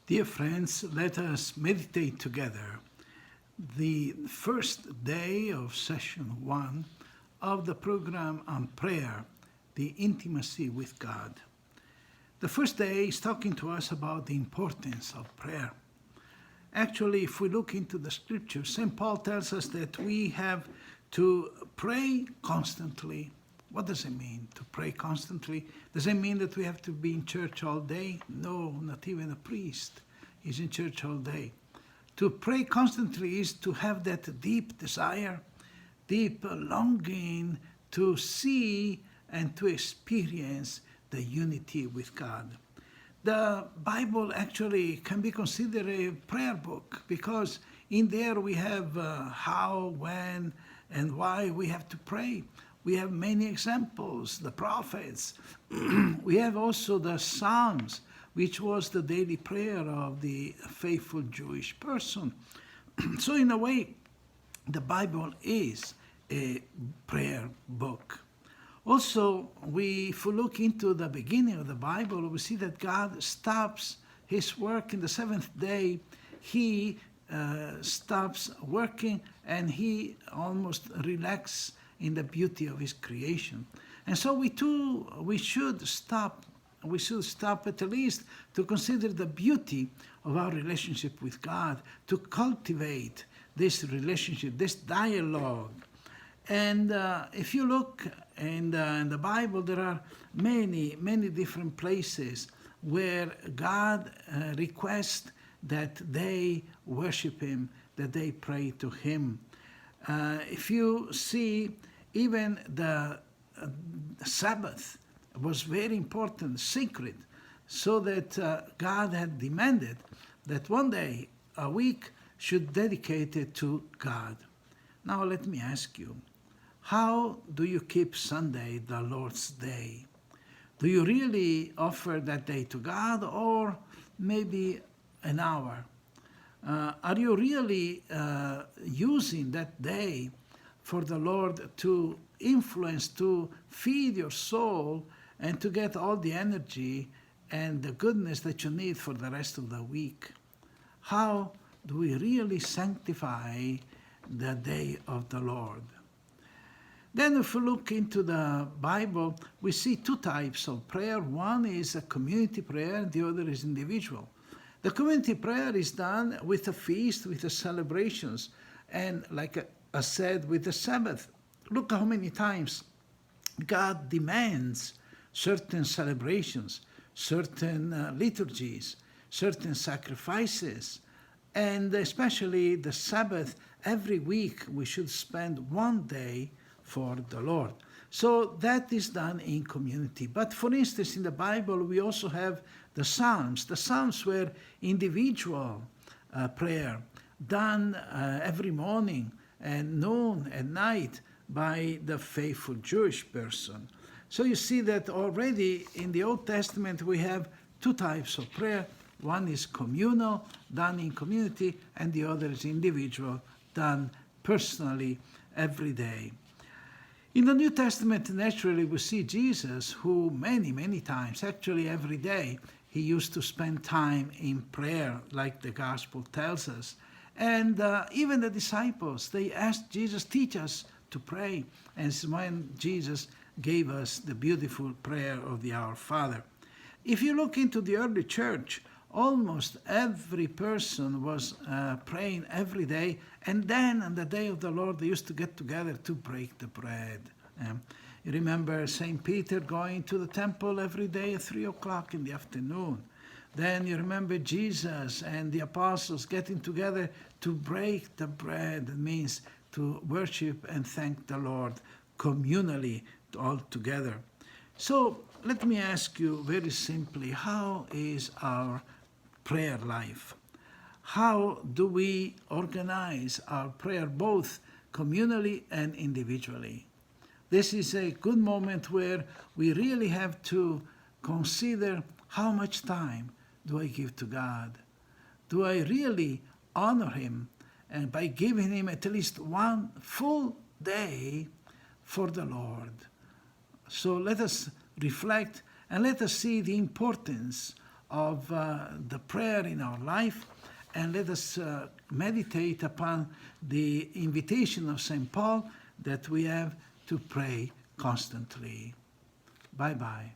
Dear friends, let us meditate together the first day of session 1 of the program on prayer, the intimacy with God. The first day is talking to us about the importance of prayer. Actually, if we look into the scripture, St. Paul tells us that we have to pray constantly. What does it mean to pray constantly? Does it mean that we have to be in church all day? No, not even a priest is in church all day. To pray constantly is to have that deep desire, deep longing to see and to experience the unity with God. The Bible actually can be considered a prayer book because in there we have how, when, and why we have to pray. We have many examples, the prophets. We have also the Psalms, which was the daily prayer of the faithful Jewish person. So in a way, the Bible is a prayer book. Also, if we look into the beginning of the Bible, we see that God stops his work in the seventh day. He stops working and he almost relaxes in the beauty of his creation. And so we should stop at least to consider the beauty of our relationship with God, to cultivate this relationship, this dialogue. And if you look in the Bible, there are many, many different places where God requests that they worship him, that they pray to him. If you see, even the Sabbath was very important, sacred, so that God had demanded that one day a week should dedicate it to God. Now let me ask you, how do you keep Sunday the Lord's day? Do you really offer that day to God, or maybe an hour? Are you really using that day for the Lord to influence, to feed your soul, and to get all the energy and the goodness that you need for the rest of the week? How do we really sanctify the day of the Lord? Then if we look into the Bible, we see two types of prayer. One is a community prayer, the other is individual. The community prayer is done with a feast, with the celebrations, and like I said, with the Sabbath. Look how many times God demands certain celebrations, certain liturgies, certain sacrifices, and especially the Sabbath. Every week we should spend one day for the Lord. So that is done in community. But for instance, in the Bible, we also have the Psalms. The Psalms were individual prayer done every morning and noon and night by the faithful Jewish person. So you see that already in the Old Testament we have two types of prayer. One is communal, done in community, and the other is individual, done personally every day. In the New Testament, naturally, we see Jesus, who many, many times, actually every day, he used to spend time in prayer, like the Gospel tells us. And even the disciples, they asked Jesus, teach us to pray. And it's when Jesus gave us the beautiful prayer of the Our Father. If you look into the early church, almost every person was praying every day, and then on the day of the Lord they used to get together to break the bread. You remember St. Peter going to the temple every day at 3 o'clock in the afternoon. Then you remember Jesus and the apostles getting together to break the bread. That means to worship and thank the Lord communally, all together. So let me ask you very simply, how is our prayer life? How do we organize our prayer both communally and individually? This is a good moment where we really have to consider how much time do I give to God? Do I really honor him and by giving him at least one full day for the Lord? So let us reflect and let us see the importance of the prayer in our life, and let us meditate upon the invitation of St. Paul that we have to pray constantly. Bye-bye.